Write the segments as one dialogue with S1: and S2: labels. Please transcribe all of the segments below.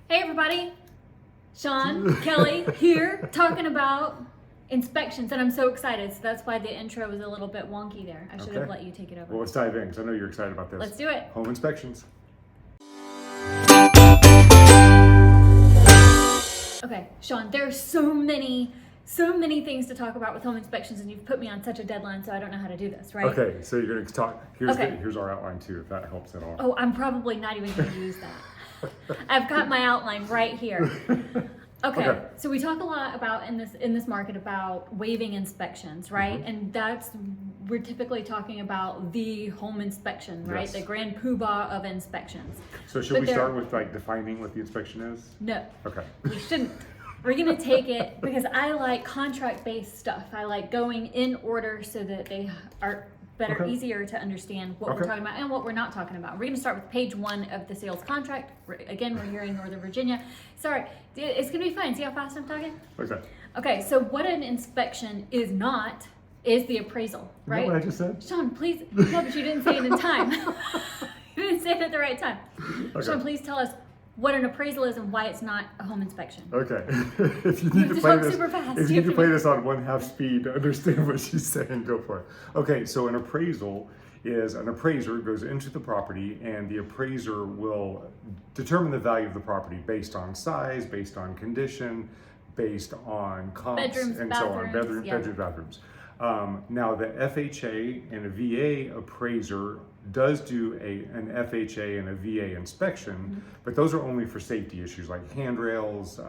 S1: Hey everybody, Sean, Kelly here talking about inspections, and I'm so excited. So that's why the intro was a little bit wonky there. I should have let you take it over.
S2: Well, let's dive in because I know you're excited about this.
S1: Let's do it.
S2: Home inspections.
S1: Okay, Sean, there are so many things to talk about with home inspections, and you've put me on such a deadline, so I don't know how to do this, right?
S2: Okay, so you're going to talk.
S1: Okay.
S2: Here's our outline too, if that helps at all.
S1: Oh, I'm probably not even going to use that. I've got my outline right here. Okay, so we talk a lot about in this market about waiving inspections, right?
S2: Mm-hmm.
S1: And we're typically talking about the home inspection, right?
S2: Yes.
S1: The grand poobah of inspections.
S2: So should we start with like defining what the inspection is?
S1: No.
S2: Okay.
S1: We shouldn't. We're gonna take it because I like contract-based stuff. I like going in order so that they are better, easier to understand what we're talking about and what we're not talking about. We're gonna start with page 1 of the sales contract. Again, we're here in Northern Virginia. Sorry, it's gonna be fine. See how fast I'm talking?
S2: Okay.
S1: Okay, so what an inspection is not is the appraisal, right?
S2: Is that what I just said?
S1: Sean, please, no, but you didn't say it in time. You didn't say it at the right time.
S2: Okay.
S1: Sean, please tell us what an appraisal is and why it's not a home inspection.
S2: Okay. If you need to
S1: Just
S2: play
S1: talk
S2: this,
S1: super fast.
S2: if you need to play this on 1/2 speed to understand what she's saying, go for it. Okay, so an appraisal is an appraiser goes into the property, and the appraiser will determine the value of the property based on size, based on condition, based on comps,
S1: Bedrooms,
S2: and so on.
S1: bathrooms, yeah.
S2: Bedrooms, bathrooms. Now the FHA and a VA appraiser does do an FHA and a VA inspection, but those are only for safety issues like handrails,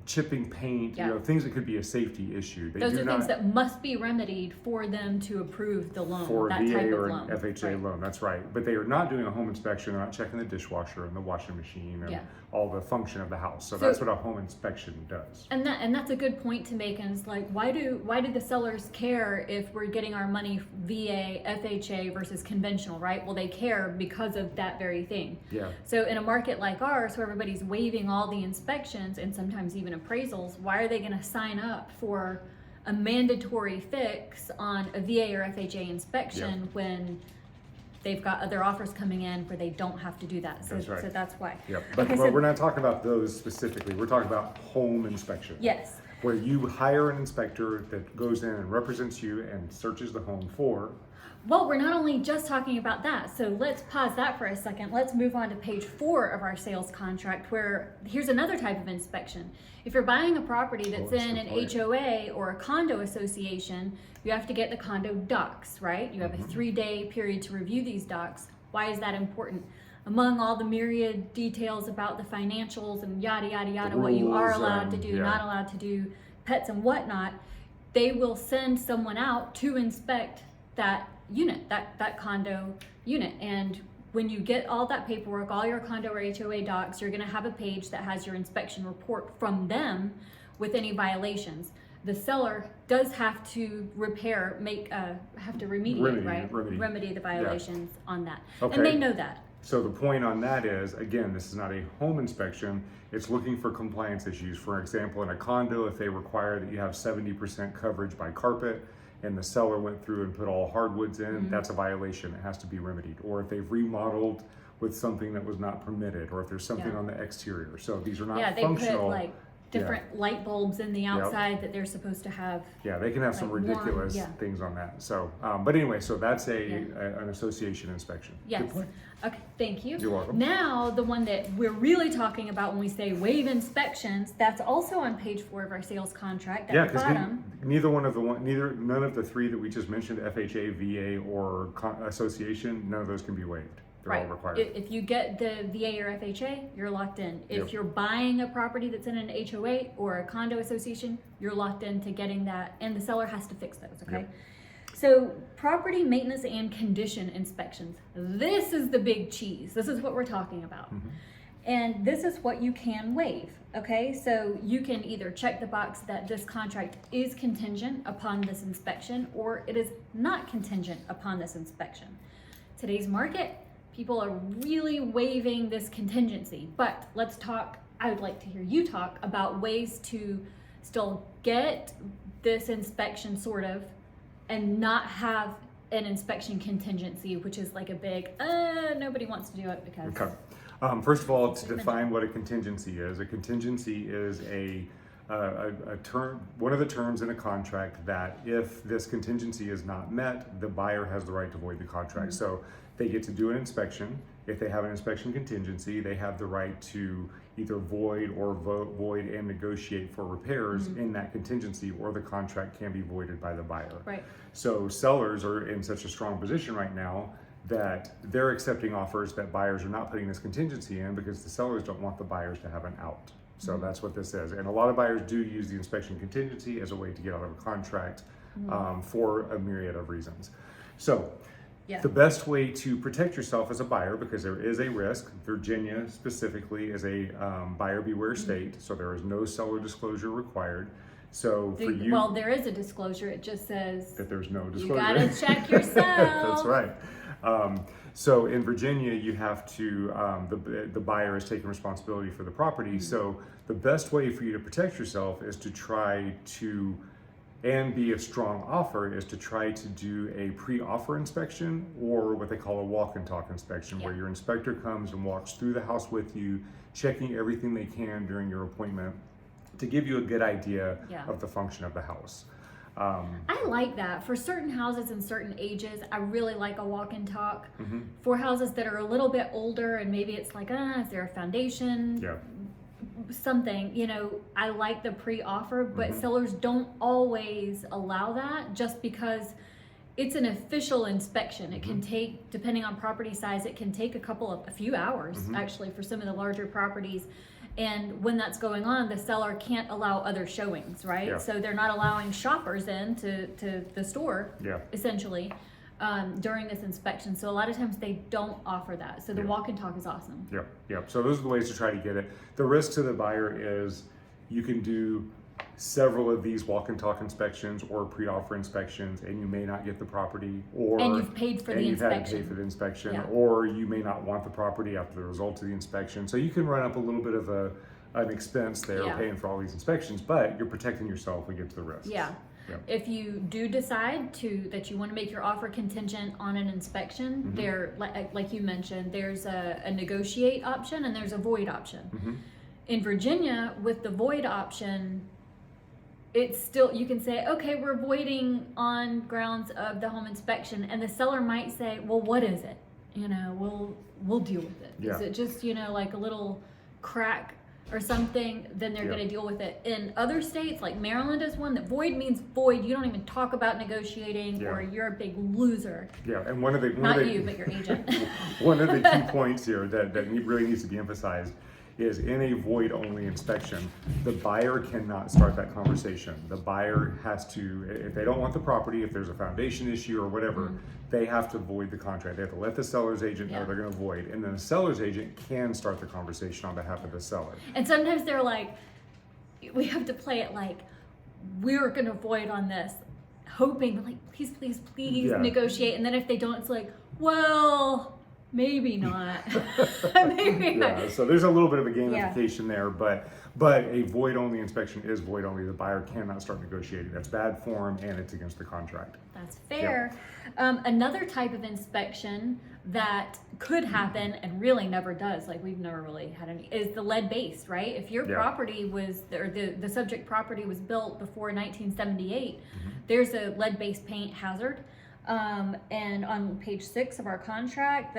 S2: chipping paint, things that could be a safety issue.
S1: Those are things that must be remedied for them to approve the loan,
S2: for
S1: that
S2: VA
S1: type
S2: or
S1: of
S2: an
S1: loan.
S2: FHA loan, that's right. But they are not doing a home inspection, they're not checking the dishwasher and the washing machine and all the function of the house. So that's what a home inspection does.
S1: And that's a good point to make, and it's like, why do the sellers care if we're getting our money VA, FHA versus conventional, right? Well, they care because of that very thing.
S2: Yeah.
S1: So in a market like ours, where everybody's waiving all the inspections and sometimes even appraisals, why are they going to sign up for a mandatory fix on a VA or FHA inspection when they've got other offers coming in where they don't have to do that? So that's right. So that's why.
S2: Yep. But we're not talking about those specifically. We're talking about home inspection.
S1: Yes.
S2: Where you hire an inspector that goes in and represents you and searches the home for.
S1: Well, we're not only just talking about that, so let's pause that for a second. Let's move on to page 4 of our sales contract, where here's another type of inspection. If you're buying a property that's in an HOA or a condo association, you have to get the condo docs, right? You have a 3-day period to review these docs. Why is that important? Among all the myriad details about the financials and yada, yada, yada, what you are allowed to do, not allowed to do, pets and whatnot, they will send someone out to inspect that unit, that condo unit. And when you get all that paperwork, all your condo or HOA docs, you're going to have a page that has your inspection report from them with any violations. The seller does have to remedy the violations on that.
S2: Okay.
S1: And they know that.
S2: So the point on that is, again, this is not a home inspection. It's looking for compliance issues. For example, in a condo, if they require that you have 70% coverage by carpet, and the seller went through and put all hardwoods in, that's a violation. It has to be remedied. Or if they've remodeled with something that was not permitted, or if there's something on the exterior. So these are not functional.
S1: They put like different light bulbs in the outside that they're supposed to have.
S2: Yeah, they can have some ridiculous things on that. So, but anyway, so that's an association inspection.
S1: Yes.
S2: Good point.
S1: Okay, thank you.
S2: You're welcome.
S1: Now, the one that we're really talking about when we say waive inspections, that's also on page 4 of our sales contract at the bottom.
S2: None of the 3 that we just mentioned, FHA, VA, or association, none of those can be waived. They're all required.
S1: If you get the VA or FHA, you're locked in. If you're buying a property that's in an HOA or a condo association, you're locked into getting that, and the seller has to fix those, okay? Yep. So property maintenance and condition inspections. This is the big cheese. This is what we're talking about. And this is what you can waive, okay? So you can either check the box that this contract is contingent upon this inspection, or it is not contingent upon this inspection. Today's market, people are really waiving this contingency, but let's talk, I would like to hear you talk about ways to still get this inspection sort of, and not have an inspection contingency, which is like a big, nobody wants to do it because.
S2: Okay. First of all, to define what a contingency is a term, one of the terms in a contract that if this contingency is not met, the buyer has the right to void the contract. So they get to do an inspection. If they have an inspection contingency, they have the right to either void or void and negotiate for repairs in that contingency, or the contract can be voided by the buyer.
S1: Right.
S2: So sellers are in such a strong position right now that they're accepting offers that buyers are not putting this contingency in because the sellers don't want the buyers to have an out. So that's what this is. And a lot of buyers do use the inspection contingency as a way to get out of a contract for a myriad of reasons. So the best way to protect yourself as a buyer, because there is a risk, Virginia specifically is a buyer beware state, so there is no seller disclosure required. So for you,
S1: well, there is a disclosure. It just says
S2: that there's no disclosure.
S1: You gotta check yourself.
S2: That's right. So in Virginia, you have to, the buyer is taking responsibility for the property. So the best way for you to protect yourself is to try to, and be a strong offer, is to try to do a pre-offer inspection, or what they call a walk and talk inspection, where your inspector comes and walks through the house with you, checking everything they can during your appointment to give you a good idea of the function of the house.
S1: I like that. For certain houses and certain ages, I really like a walk and talk. For houses that are a little bit older and maybe it's like, is there a foundation? Something, you know, I like the pre-offer, but sellers don't always allow that just because it's an official inspection. It can take, depending on property size, it can take a few hours actually for some of the larger properties. And when that's going on, the seller can't allow other showings, right? So they're not allowing shoppers in to the store, essentially, during this inspection. So a lot of times they don't offer that. So the walk and talk is awesome.
S2: So those are the ways to try to get it. The risk to the buyer is you can do several of these walk and talk inspections or pre-offer inspections, and you may not get the property, or
S1: and you've paid for the inspection.
S2: You've had to pay for the inspection, or you may not want the property after the results of the inspection. So you can run up a little bit of an expense there paying for all these inspections, but you're protecting yourself against the risks. If you do decide that you want to make your offer contingent on an inspection, there, like you mentioned, there's a negotiate option and there's a void option. In Virginia, with the void option, it's still, you can say, okay, we're voiding on grounds of the home inspection, and the seller might say, well, what is it? You know, we'll deal with it. Is it just, you know, like a little crack or something? Then they're going to deal with it. In other states, like Maryland is one, that void means void. You don't even talk about negotiating, or you're a big loser. And one of the
S1: not you, but your agent.
S2: One of the key points here that really needs to be emphasized is, in a void-only inspection, the buyer cannot start that conversation. The buyer has to, if they don't want the property, if there's a foundation issue or whatever, they have to void the contract. They have to let the seller's agent know they're going to void, and then the seller's agent can start the conversation on behalf of the seller.
S1: And sometimes they're like, we have to play it like, we're going to void on this, hoping, like, please negotiate. And then if they don't, it's like, well, maybe not. Maybe not.
S2: So there's a little bit of a gamification there, but a void-only inspection is void-only. The buyer cannot start negotiating. That's bad form, and it's against the contract.
S1: That's fair. Another type of inspection that could happen and really never does, like we've never really had any, is the lead-based, right? If your property was, or the subject property was built before 1978, there's a lead-based paint hazard. And on page 6 of our contract,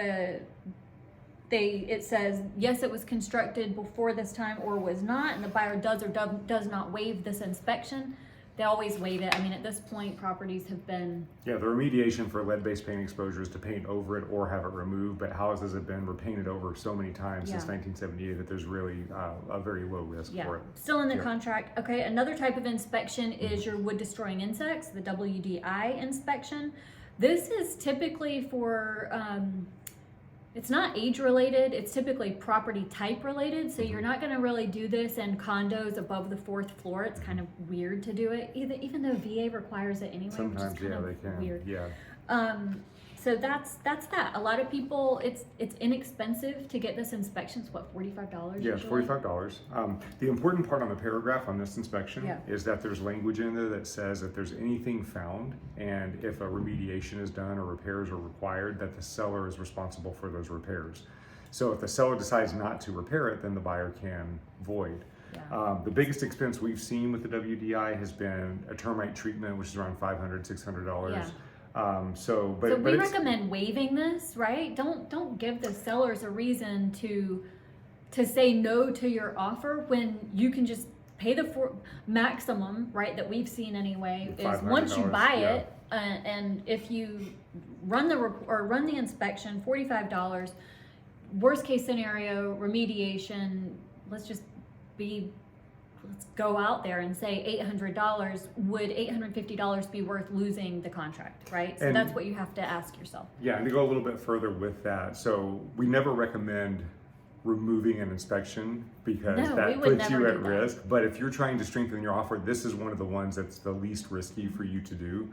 S1: it says, yes, it was constructed before this time or was not, and the buyer does or does not waive this inspection. They always waive it. I mean, at this point, properties have been... the
S2: remediation for lead-based paint exposure is to paint over it or have it removed, but houses have been repainted over so many times since 1978 that there's really a very low risk for it.
S1: Still in the contract. Okay, another type of inspection is your wood-destroying insects, the WDI inspection. This is typically for... it's not age related, it's typically property type related, so you're not going to really do this in condos above the 4th floor. It's kind of weird to do it, even though VA requires it anyway.
S2: Sometimes,
S1: which is kind of
S2: they can.
S1: Weird. So that's that. A lot of people, it's inexpensive to get this inspection. It's what, $45?
S2: Yeah, it's $45. The important part on the paragraph on this inspection is that there's language in there that says if there's anything found and if a remediation is done or repairs are required, that the seller is responsible for those repairs. So if the seller decides not to repair it, then the buyer can void.
S1: Yeah.
S2: The biggest expense we've seen with the WDI has been a termite treatment, which is around $500, $600.
S1: Yeah.
S2: But
S1: So
S2: but
S1: we
S2: it's,
S1: recommend waiving this, right? Don't give the sellers a reason to say no to your offer when you can just pay the maximum, right? That we've seen anyway is once you
S2: $500,
S1: buy
S2: yeah.
S1: it, and if you run the inspection, $45. Worst case scenario, remediation. Let's go out there and say $800. Would $850 be worth losing the contract, right? So
S2: And-
S1: that's what you have to ask yourself.
S2: Yeah, and to go a little bit further with that, so we never recommend removing an inspection because
S1: No, we
S2: that
S1: would
S2: puts you
S1: never
S2: at
S1: do that.
S2: risk. But if you're trying to strengthen your offer, this is one of the ones that's the least risky for you to do.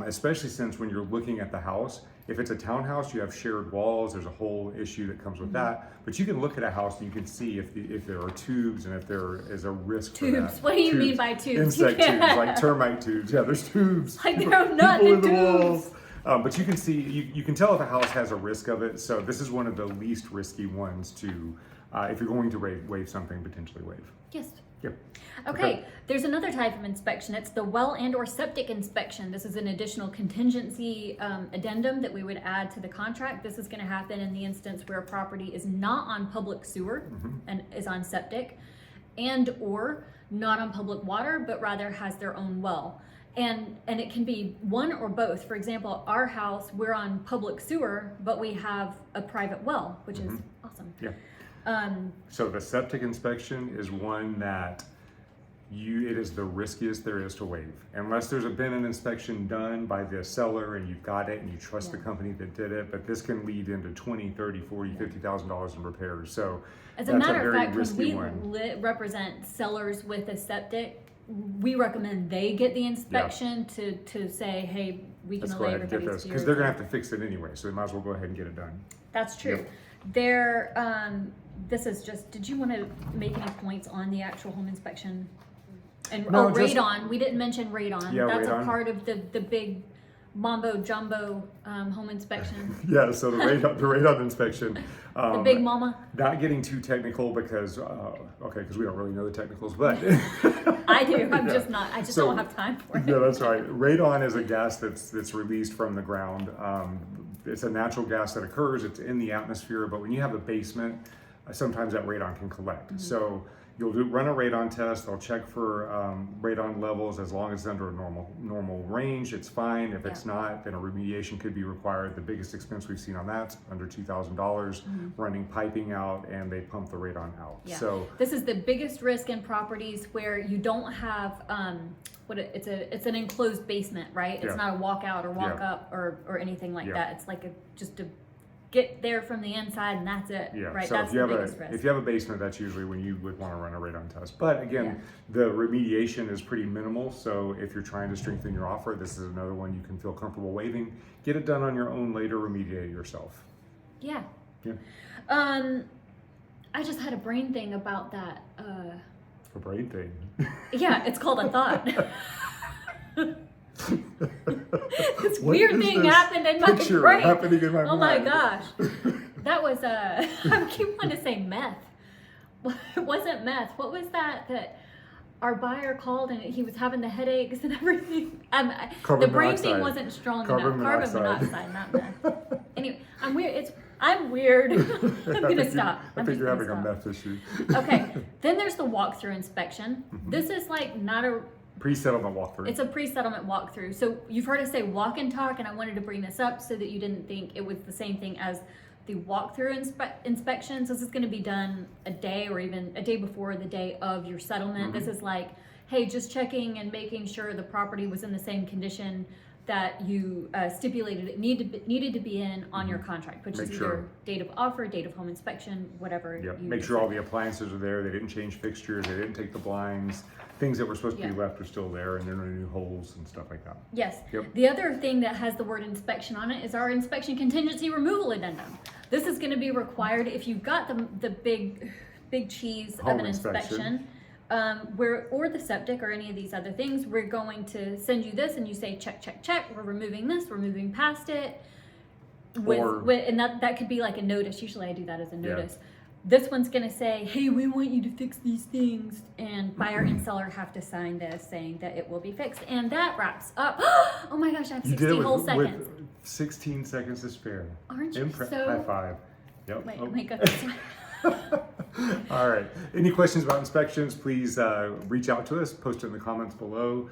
S2: Especially since when you're looking at the house, if it's a townhouse, you have shared walls, there's a whole issue that comes with
S1: Mm-hmm.
S2: that. But you can look at a house and you can see if there are tubes and if there is a risk for
S1: Tubes.
S2: that.
S1: What do you mean by tubes?
S2: Insect tubes, like termite tubes. Yeah, there's tubes.
S1: Like they're not
S2: People
S1: the
S2: in the
S1: tubes.
S2: walls. But you can see, you can tell if a house has a risk of it. So this is one of the least risky ones to, if you're going to waive something, potentially waive.
S1: Yes.
S2: Yep.
S1: Okay, there's another type of inspection. It's the well and or septic inspection. This is an additional contingency addendum that we would add to the contract. This is going to happen in the instance where a property is not on public sewer and is on septic, and or not on public water, but rather has their own well. And it can be one or both. For example, our house, we're on public sewer, but we have a private well, which is awesome.
S2: Yeah. So the septic inspection is one that it is the riskiest there is to waive. Unless there's been an inspection done by the seller and you've got it and you trust the company that did it, but this can lead into $20, $30, $40, $50,000 in repairs. So
S1: As a
S2: that's
S1: matter of
S2: very
S1: fact, when
S2: risky
S1: we
S2: one.
S1: represent sellers with a septic, we recommend they get the inspection to say, hey, we can
S2: Let's go
S1: allay
S2: ahead and get
S1: everybody's
S2: this, because
S1: fears.
S2: they're gonna have to fix it anyway, so they might as well go ahead and get it done.
S1: That's true.
S2: Yep.
S1: This is just, did you want to make any points on the actual home inspection? And
S2: No, just-
S1: radon, we didn't mention radon.
S2: Yeah,
S1: That's
S2: radon.
S1: a part of the big mambo jumbo home inspection.
S2: Yeah, so the radon inspection.
S1: The big mama.
S2: Not getting too technical because, because we don't really know the technicals, but.
S1: I do, I'm
S2: Yeah.
S1: just not, I just
S2: So-
S1: don't have time for it.
S2: Yeah, that's right. Radon is a gas that's released from the ground. It's a natural gas that occurs. It's in the atmosphere, but when you have a basement, sometimes that radon can collect. So you'll run a radon test. They'll check for radon levels. As long as it's under a normal range, it's fine. If it's not, then a remediation could be required. The biggest expense we've seen on that's under $2,000. Running piping out, and they pump the radon out.
S1: Yeah.
S2: So
S1: this is the biggest risk in properties where you don't have it's an enclosed basement, right? It's
S2: Yeah.
S1: not a walkout or walk
S2: Yeah.
S1: up or anything like
S2: Yeah.
S1: that. It's like just to get there from the inside and that's it.
S2: yeah,
S1: Right.
S2: so
S1: That's
S2: if you
S1: the
S2: have
S1: biggest risk.
S2: if you have a basement, that's usually when you would want to run a radon test. But again,
S1: Yeah.
S2: the remediation is pretty minimal. So if you're trying to strengthen your offer, this is another one you can feel comfortable waiving. Get it done on your own later. Remediate it yourself.
S1: Yeah.
S2: Yeah.
S1: I just had a brain thing about that.
S2: A brain thing.
S1: Yeah, it's called a thought. This
S2: What
S1: weird
S2: is
S1: thing
S2: this
S1: happened in my
S2: picture
S1: brain.
S2: happening in my
S1: Oh my
S2: mind?
S1: gosh. That was I keep wanting to say meth. It wasn't meth. What was that our buyer called and he was having the headaches and everything? The
S2: Carbon
S1: brain thing
S2: monoxide.
S1: wasn't strong
S2: Carbon
S1: enough. Carbon
S2: monoxide.
S1: monoxide, not meth. Anyway, I'm weird. I'm weird. I'm gonna stop.
S2: I think you're having a meth issue.
S1: Okay. Then there's the walkthrough inspection. This is like not a
S2: Pre-settlement walkthrough.
S1: it's a pre-settlement walkthrough. So you've heard us say walk and talk, and I wanted to bring this up so that you didn't think it was the same thing as the walkthrough inspections. This is going to be done a day or even a day before the day of your settlement. This is like, hey, just checking and making sure the property was in the same condition that you stipulated it needed to be in on your contract, which
S2: Make
S1: is
S2: sure.
S1: either date of offer, date of home inspection, whatever.
S2: Yep.
S1: you
S2: Make sure all
S1: decide.
S2: the appliances are there. They didn't change fixtures. They didn't take the blinds. Things that were supposed to be
S1: Yeah.
S2: left are still there, and there are no new holes and stuff like that.
S1: Yes.
S2: Yep.
S1: The other thing that has the word inspection on it is our inspection contingency removal addendum. This is going to be required if you've got the big cheese
S2: Home
S1: of an inspection, or the septic or any of these other things. We're going to send you this, and you say check, check, check. We're removing this. We're moving past it. And that could be like a notice. Usually I do that as a notice. This one's gonna say, hey, we want you to fix these things, and buyer and seller have to sign this saying that it will be fixed. And that wraps up. Oh my gosh, I have 16 whole seconds.
S2: With 16 seconds to spare.
S1: Aren't you so...
S2: High five. Yep.
S1: Wait, let me go this way.
S2: All right. Any questions about inspections, please reach out to us, post it in the comments below.